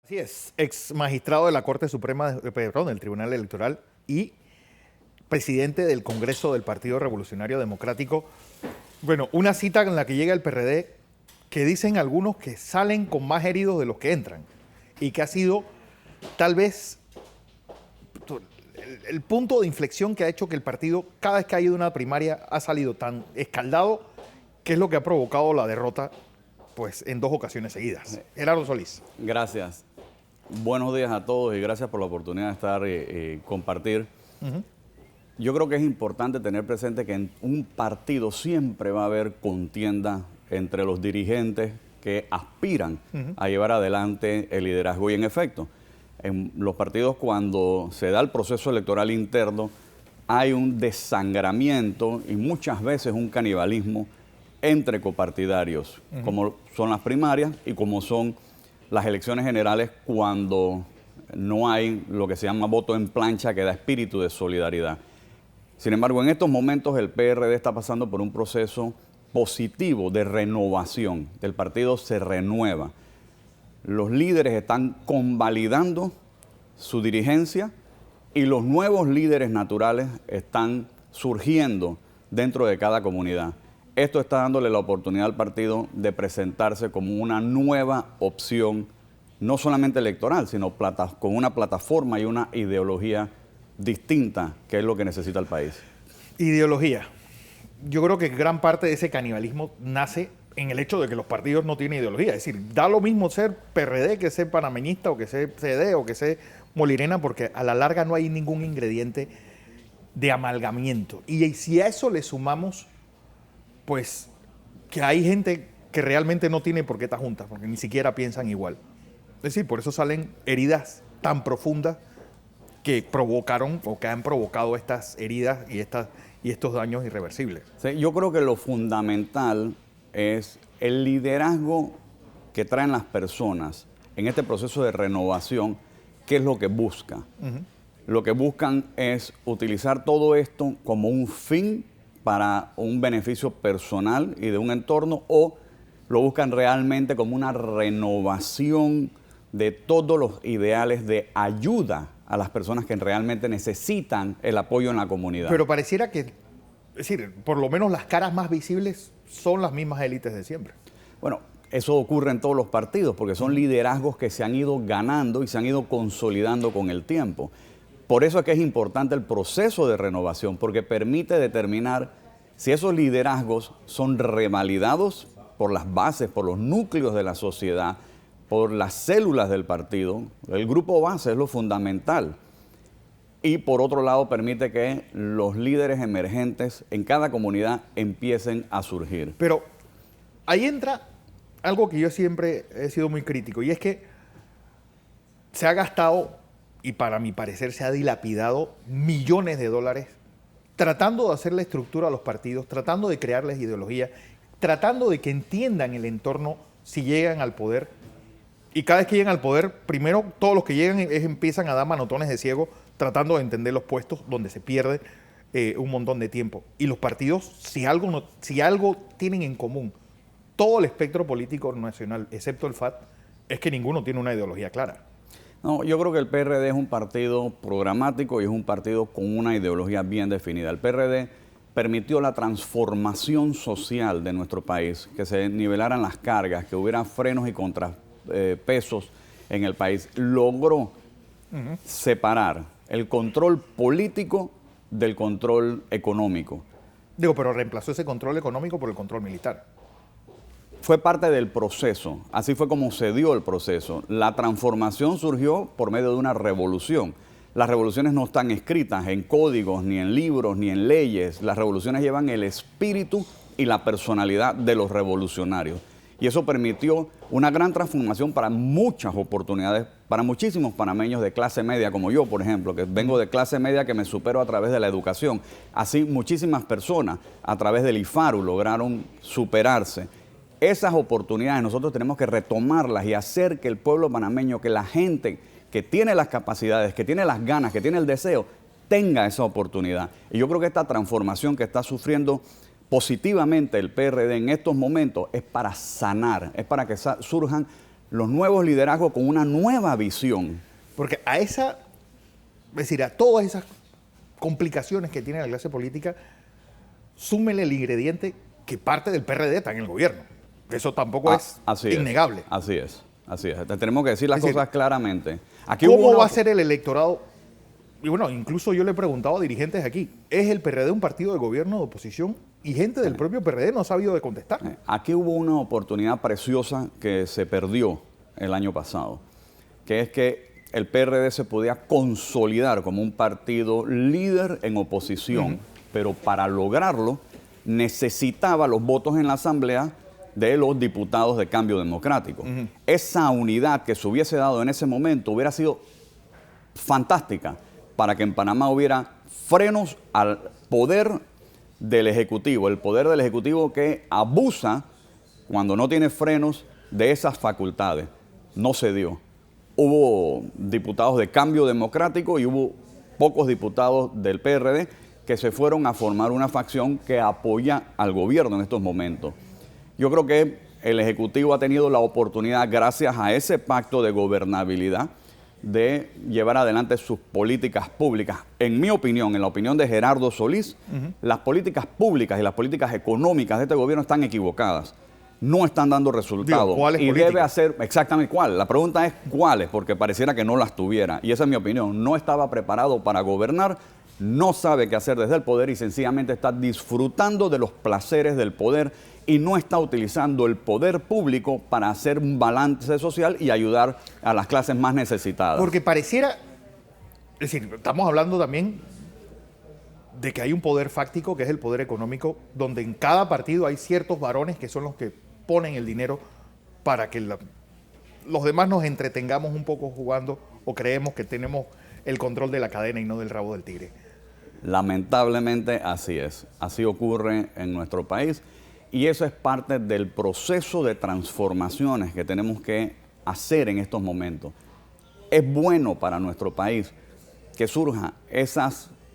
Así es, ex magistrado de la Corte Suprema, perdón, del Tribunal Electoral y presidente del Congreso del Partido Revolucionario Democrático. Bueno, una cita en la que llega el PRD que dicen algunos que salen con más heridos de los que entran y que ha sido tal vez el punto de inflexión que ha hecho que el partido, cada vez que ha ido a una primaria, ha salido tan escaldado, que es lo que ha provocado la derrota pues en 2 ocasiones seguidas. Gerardo Solís. Gracias. Buenos días a todos y gracias por la oportunidad de estar compartir. Yo creo que es importante tener presente que en un partido siempre va a haber contienda entre los dirigentes que aspiran a llevar adelante el liderazgo. Y en efecto, en los partidos cuando se da el proceso electoral interno hay un desangramiento y muchas veces un canibalismo entre copartidarios, como son las primarias y como son las elecciones generales cuando no hay lo que se llama voto en plancha que da espíritu de solidaridad. Sin embargo, en estos momentos el PRD está pasando por un proceso positivo de renovación. El partido se renueva. Los líderes están convalidando su dirigencia y los nuevos líderes naturales están surgiendo dentro de cada comunidad. Esto está dándole la oportunidad al partido de presentarse como una nueva opción, no solamente electoral, sino con una plataforma y una ideología distinta, que es lo que necesita el país. Ideología. Yo creo que gran parte de ese canibalismo nace en el hecho de que los partidos no tienen ideología. Es decir, da lo mismo ser PRD que ser panameñista o que ser CD o que ser Molirena, porque a la larga no hay ningún ingrediente de amalgamiento. Y si a eso le sumamos pues que hay gente que realmente no tiene por qué estar juntas, porque ni siquiera piensan igual. Es decir, por eso salen heridas tan profundas que provocaron o que han provocado estas heridas y estos daños irreversibles. Sí, yo creo que lo fundamental es el liderazgo que traen las personas en este proceso de renovación. ¿Qué es lo que busca? Lo que buscan es utilizar todo esto como un fin para un beneficio personal y de un entorno, o lo buscan realmente como una renovación de todos los ideales de ayuda a las personas que realmente necesitan el apoyo en la comunidad. Pero pareciera que, es decir, por lo menos las caras más visibles son las mismas élites de siempre. Bueno, eso ocurre en todos los partidos porque son liderazgos que se han ido ganando y se han ido consolidando con el tiempo. Por eso es que es importante el proceso de renovación, porque permite determinar si esos liderazgos son revalidados por las bases, por los núcleos de la sociedad, por las células del partido. El grupo base es lo fundamental. Y por otro lado permite que los líderes emergentes en cada comunidad empiecen a surgir. Pero ahí entra algo que yo siempre he sido muy crítico, y es que se ha gastado, y para mi parecer se ha dilapidado, millones de dólares tratando de hacerle estructura a los partidos, tratando de crearles ideología, tratando de que entiendan el entorno si llegan al poder. Y cada vez que llegan al poder, primero todos los que llegan empiezan a dar manotones de ciego tratando de entender los puestos donde se pierde un montón de tiempo. Y los partidos, si algo tienen en común, todo el espectro político nacional, excepto el FAT, es que ninguno tiene una ideología clara. No, yo creo que el PRD es un partido programático y es un partido con una ideología bien definida. El PRD permitió la transformación social de nuestro país, que se nivelaran las cargas, que hubiera frenos y contrapesos en el país. Logró separar el control político del control económico. Digo, pero reemplazó ese control económico por el control militar. Fue parte del proceso, así fue como se dio el proceso. La transformación surgió por medio de una revolución. Las revoluciones no están escritas en códigos, ni en libros, ni en leyes. Las revoluciones llevan el espíritu y la personalidad de los revolucionarios. Y eso permitió una gran transformación para muchas oportunidades, para muchísimos panameños de clase media, como yo, por ejemplo, que vengo de clase media que me supero a través de la educación. Así muchísimas personas a través del IFARU lograron superarse. Esas oportunidades nosotros tenemos que retomarlas y hacer que el pueblo panameño, que la gente que tiene las capacidades, que tiene las ganas, que tiene el deseo, tenga esa oportunidad. Y yo creo que esta transformación que está sufriendo positivamente el PRD en estos momentos es para sanar, es para que surjan los nuevos liderazgos con una nueva visión. Porque es decir, a todas esas complicaciones que tiene la clase política, súmele el ingrediente que parte del PRD está en el gobierno. Eso tampoco es innegable. Así es. Tenemos que decir las cosas claramente. ¿Cómo va a ser el electorado? Y bueno, incluso yo le he preguntado a dirigentes aquí, ¿es el PRD un partido de gobierno de oposición? Y gente del propio PRD no ha sabido de contestar. Aquí hubo una oportunidad preciosa que se perdió el año pasado, que es que el PRD se podía consolidar como un partido líder en oposición, pero para lograrlo necesitaba los votos en la Asamblea de los diputados de Cambio Democrático. Esa unidad que se hubiese dado en ese momento hubiera sido fantástica para que en Panamá hubiera frenos al poder del Ejecutivo, el poder del Ejecutivo que abusa cuando no tiene frenos de esas facultades. No se dio. Hubo diputados de Cambio Democrático y hubo pocos diputados del PRD que se fueron a formar una facción que apoya al gobierno en estos momentos. Yo creo que el Ejecutivo ha tenido la oportunidad, gracias a ese pacto de gobernabilidad, de llevar adelante sus políticas públicas. En mi opinión, en la opinión de Gerardo Solís, las políticas públicas y las políticas económicas de este gobierno están equivocadas. No están dando resultados. ¿Cuáles y políticas? debe hacer exactamente cuál. La pregunta es cuáles, porque pareciera que no las tuviera. Y esa es mi opinión. No estaba preparado para gobernar, no sabe qué hacer desde el poder y sencillamente está disfrutando de los placeres del poder y no está utilizando el poder público para hacer un balance social y ayudar a las clases más necesitadas. Porque pareciera, es decir, estamos hablando también de que hay un poder fáctico, que es el poder económico, donde en cada partido hay ciertos varones que son los que ponen el dinero para que los demás nos entretengamos un poco jugando o creemos que tenemos el control de la cadena y no del rabo del tigre. Lamentablemente así es. Así ocurre en nuestro país. Y eso es parte del proceso de transformaciones que tenemos que hacer en estos momentos. Es bueno para nuestro país que surja esa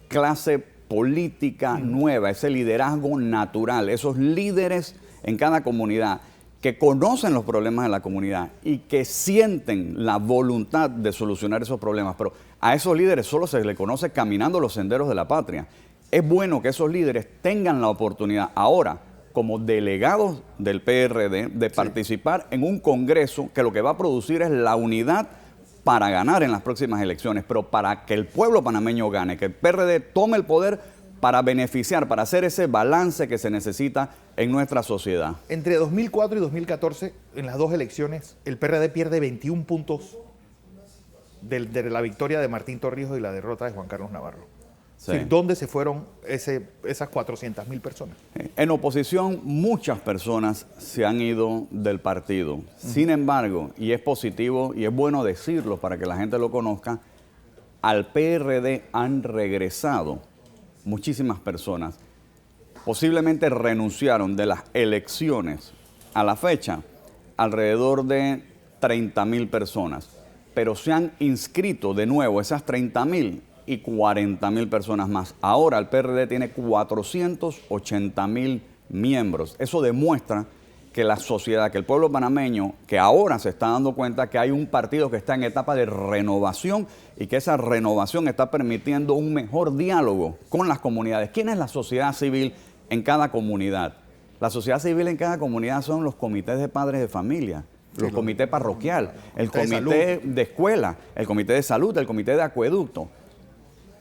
clase política nueva, ese liderazgo natural, esos líderes en cada comunidad que conocen los problemas de la comunidad y que sienten la voluntad de solucionar esos problemas. Pero a esos líderes solo se les conoce caminando los senderos de la patria. Es bueno que esos líderes tengan la oportunidad ahora, como delegados del PRD, de participar en un congreso que lo que va a producir es la unidad para ganar en las próximas elecciones, pero para que el pueblo panameño gane, que el PRD tome el poder para beneficiar, para hacer ese balance que se necesita en nuestra sociedad. Entre 2004 y 2014, en las dos elecciones, el PRD pierde 21 puntos de la victoria de Martín Torrijos y la derrota de Juan Carlos Navarro. Sí. ¿Dónde se fueron esas 400.000 personas? En oposición, muchas personas se han ido del partido. Sin embargo, y es positivo y es bueno decirlo para que la gente lo conozca, al PRD han regresado muchísimas personas. Posiblemente renunciaron de las elecciones a la fecha alrededor de 30.000 personas, pero se han inscrito de nuevo esas 30.000 y 40.000 personas más. Ahora el PRD tiene 480.000 miembros. Eso demuestra que la sociedad, que el pueblo panameño, que ahora se está dando cuenta que hay un partido que está en etapa de renovación y que esa renovación está permitiendo un mejor diálogo con las comunidades. ¿Quién es la sociedad civil en cada comunidad? La sociedad civil en cada comunidad son los comités de padres de familia, los comités parroquial, el comité de escuela, el comité de salud, el comité de acueducto.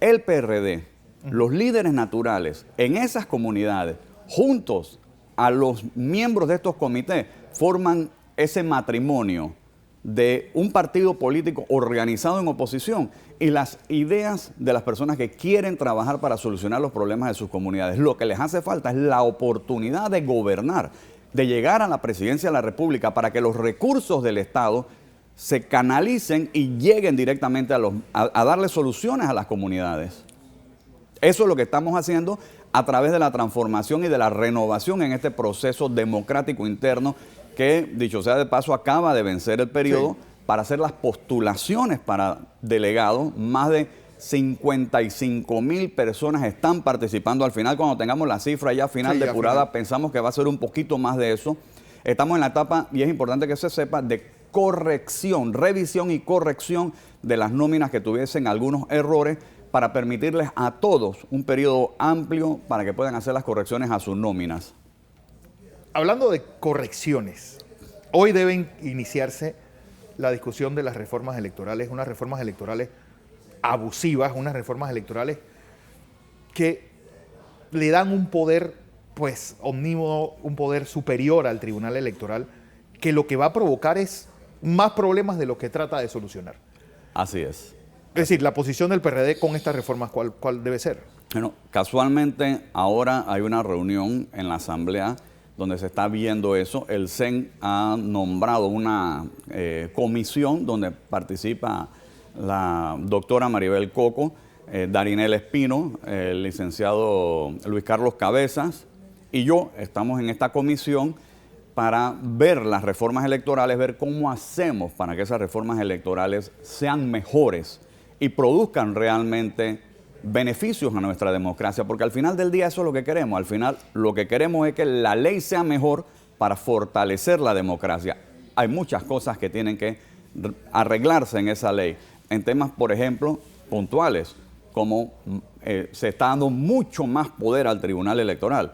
El PRD, los líderes naturales en esas comunidades, juntos a los miembros de estos comités, forman ese matrimonio de un partido político organizado en oposición y las ideas de las personas que quieren trabajar para solucionar los problemas de sus comunidades. Lo que les hace falta es la oportunidad de gobernar, de llegar a la presidencia de la República para que los recursos del Estado se canalicen y lleguen directamente a darle soluciones a las comunidades. Eso es lo que estamos haciendo a través de la transformación y de la renovación en este proceso democrático interno que, dicho sea de paso, acaba de vencer el periodo para hacer las postulaciones para delegados. Más de 55.000 personas están participando. Al final, cuando tengamos la cifra ya final depurada, pensamos que va a ser un poquito más de eso. Estamos en la etapa, y es importante que se sepa, de corrección, revisión y corrección de las nóminas que tuviesen algunos errores para permitirles a todos un periodo amplio para que puedan hacer las correcciones a sus nóminas. Hablando de correcciones, hoy deben iniciarse la discusión de las reformas electorales, unas reformas electorales abusivas, unas reformas electorales que le dan un poder, pues, omnímodo, un poder superior al Tribunal Electoral, que lo que va a provocar es más problemas de lo que trata de solucionar. Así es. Es decir, la posición del PRD con estas reformas, ¿cuál debe ser? Bueno, casualmente ahora hay una reunión en la Asamblea donde se está viendo eso. El CEN ha nombrado una comisión donde participa la doctora Maribel Coco, Darinel Espino, el licenciado Luis Carlos Cabezas y yo estamos en esta comisión para ver las reformas electorales, ver cómo hacemos para que esas reformas electorales sean mejores y produzcan realmente beneficios a nuestra democracia, porque al final del día eso es lo que queremos. Al final lo que queremos es que la ley sea mejor para fortalecer la democracia. Hay muchas cosas que tienen que arreglarse en esa ley, en temas, por ejemplo, puntuales, como se está dando mucho más poder al Tribunal Electoral.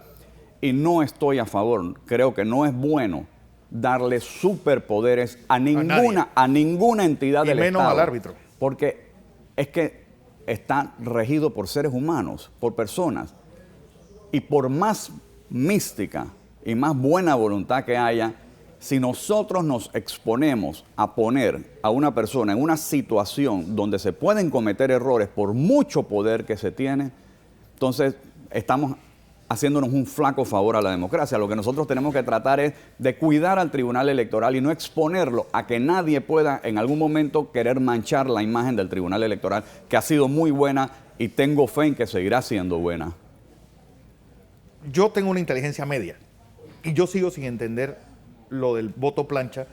Y no estoy a favor, creo que no es bueno darle superpoderes a ninguna entidad del Estado. Y menos al árbitro. Porque es que está regido por seres humanos, por personas. Y por más mística y más buena voluntad que haya, si nosotros nos exponemos a poner a una persona en una situación donde se pueden cometer errores por mucho poder que se tiene, entonces estamos haciéndonos un flaco favor a la democracia. Lo que nosotros tenemos que tratar es de cuidar al Tribunal Electoral y no exponerlo a que nadie pueda en algún momento querer manchar la imagen del Tribunal Electoral, que ha sido muy buena y tengo fe en que seguirá siendo buena. Yo tengo una inteligencia media y yo sigo sin entender lo del voto plancha,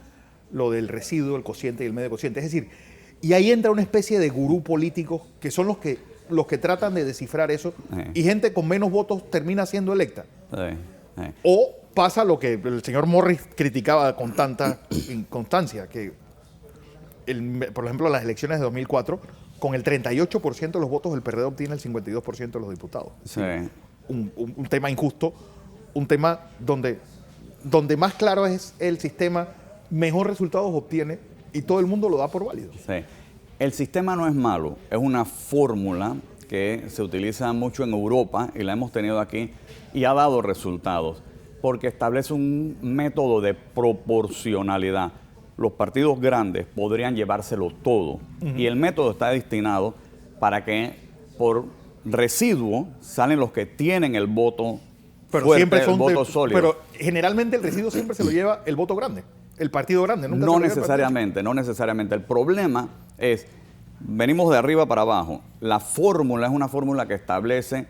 lo del residuo, el cociente y el medio cociente. Es decir, y ahí entra una especie de gurú político que son los que tratan de descifrar eso y gente con menos votos termina siendo electa. O pasa lo que el señor Morris criticaba con tanta inconstancia, que por ejemplo en las elecciones de 2004, con el 38% de los votos el PRD obtiene el 52% de los diputados. Sí. Un tema injusto, un tema donde más claro es el sistema, mejor resultados obtiene y todo el mundo lo da por válido. Sí. El sistema no es malo, es una fórmula que se utiliza mucho en Europa y la hemos tenido aquí y ha dado resultados porque establece un método de proporcionalidad. Los partidos grandes podrían llevárselo todo y el método está destinado para que por residuo salen los que tienen el voto fuerte, el voto sólido. Pero generalmente el residuo siempre se lo lleva el voto grande, el partido grande. Nunca no necesariamente, no necesariamente. El problema es, venimos de arriba para abajo. La fórmula es una fórmula que establece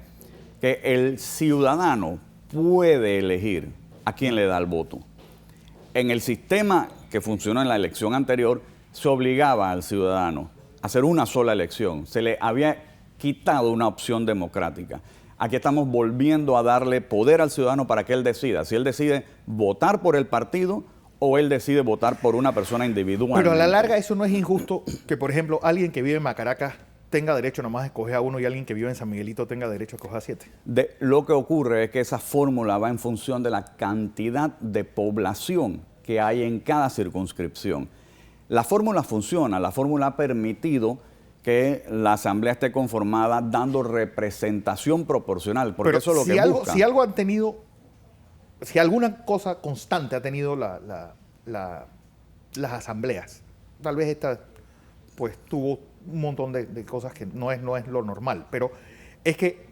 que el ciudadano puede elegir a quién le da el voto. En el sistema que funcionó en la elección anterior, se obligaba al ciudadano a hacer una sola elección. Se le había quitado una opción democrática. Aquí estamos volviendo a darle poder al ciudadano para que él decida. Si él decide votar por el partido o él decide votar por una persona individual. Pero a la larga eso no es injusto que, por ejemplo, alguien que vive en Macaracas tenga derecho nomás a escoger a uno y alguien que vive en San Miguelito tenga derecho a escoger a 7. Lo que ocurre es que esa fórmula va en función de la cantidad de población que hay en cada circunscripción. La fórmula funciona, la fórmula ha permitido que la Asamblea esté conformada dando representación proporcional, porque pero eso es lo que busca. Si algo han tenido, si alguna cosa constante ha tenido las asambleas, tal vez esta pues tuvo un montón de cosas que no es lo normal, pero es que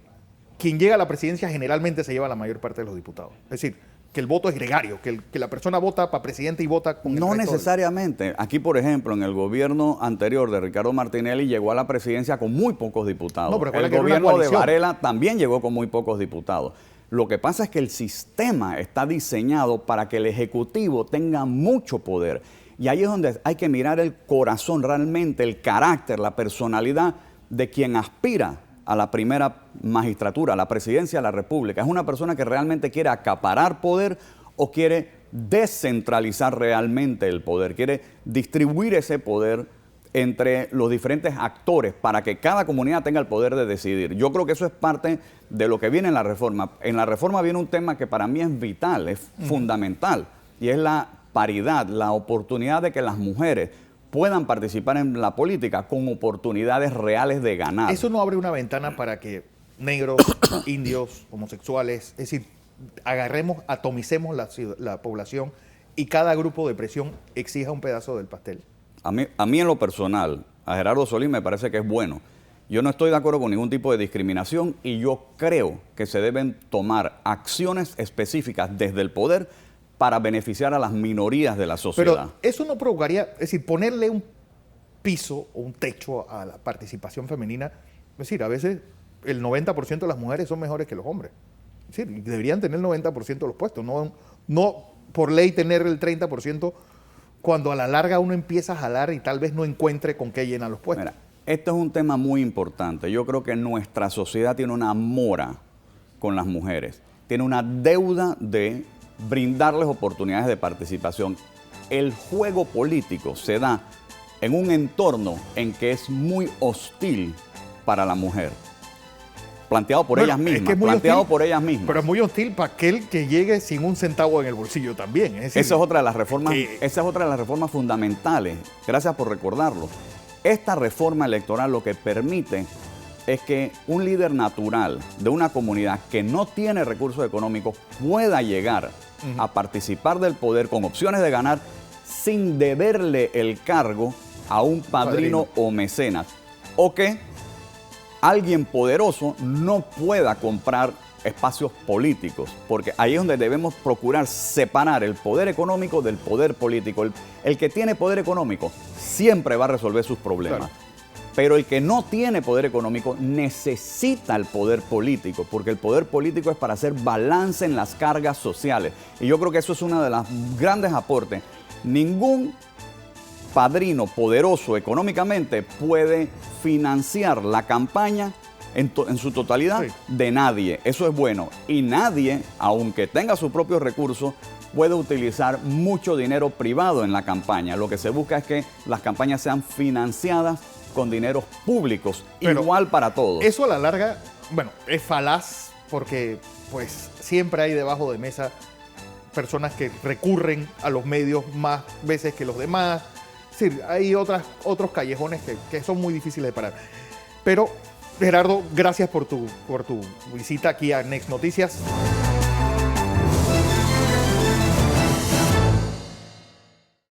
quien llega a la presidencia generalmente se lleva la mayor parte de los diputados. Es decir, que el voto es gregario, que la persona vota para presidente y vota con el No resto necesariamente. Aquí, por ejemplo, en el gobierno anterior de Ricardo Martinelli llegó a la presidencia con muy pocos diputados. No, pero el gobierno de Varela también llegó con muy pocos diputados. Lo que pasa es que el sistema está diseñado para que el Ejecutivo tenga mucho poder. Y ahí es donde hay que mirar el corazón, realmente el carácter, la personalidad de quien aspira a la primera magistratura, a la presidencia de la República. ¿Es una persona que realmente quiere acaparar poder o quiere descentralizar realmente el poder, quiere distribuir ese poder entre los diferentes actores para que cada comunidad tenga el poder de decidir. Yo creo que eso es parte de lo que viene en la reforma. En la reforma viene un tema que para mí es vital, es fundamental, y es la paridad, la oportunidad de que las mujeres puedan participar en la política con oportunidades reales de ganar. Eso no abre una ventana para que negros, indios, homosexuales, es decir, atomicemos la población y cada grupo de presión exija un pedazo del pastel. A mí en lo personal, a Gerardo Solís me parece que es bueno. Yo no estoy de acuerdo con ningún tipo de discriminación y yo creo que se deben tomar acciones específicas desde el poder para beneficiar a las minorías de la sociedad. Pero eso no provocaría, es decir, ponerle un piso o un techo a la participación femenina. Es decir, a veces el 90% de las mujeres son mejores que los hombres. Es decir, deberían tener el 90% de los puestos, no por ley tener el 30%, cuando a la larga uno empieza a jalar y tal vez no encuentre con qué llenar los puestos. Mira, esto es un tema muy importante. Yo creo que nuestra sociedad tiene una mora con las mujeres. Tiene una deuda de brindarles oportunidades de participación. El juego político se da en un entorno en que es muy hostil para la mujer. Planteado por ellas mismas, Pero es muy hostil para aquel que llegue sin un centavo en el bolsillo también. Es decir, esa es otra de las reformas fundamentales. Gracias por recordarlo. Esta reforma electoral lo que permite es que un líder natural de una comunidad que no tiene recursos económicos pueda llegar a participar del poder con opciones de ganar sin deberle el cargo a un padrino o mecenas. O que alguien poderoso no pueda comprar espacios políticos, porque ahí es donde debemos procurar separar el poder económico del poder político. El que tiene poder económico siempre va a resolver sus problemas, claro, pero el que no tiene poder económico necesita el poder político, porque el poder político es para hacer balance en las cargas sociales. Y yo creo que eso es uno de los grandes aportes. Ningún padrino poderoso económicamente puede financiar la campaña en su totalidad de nadie. Eso es bueno. Y nadie, aunque tenga sus propios recursos, puede utilizar mucho dinero privado en la campaña. Lo que se busca es que las campañas sean financiadas con dineros públicos, pero igual para todos. Eso a la larga, bueno, es falaz porque pues siempre hay debajo de mesa personas que recurren a los medios más veces que los demás. Es decir, hay otros callejones que son muy difíciles de parar. Pero, Gerardo, gracias por tu visita aquí a Next Noticias.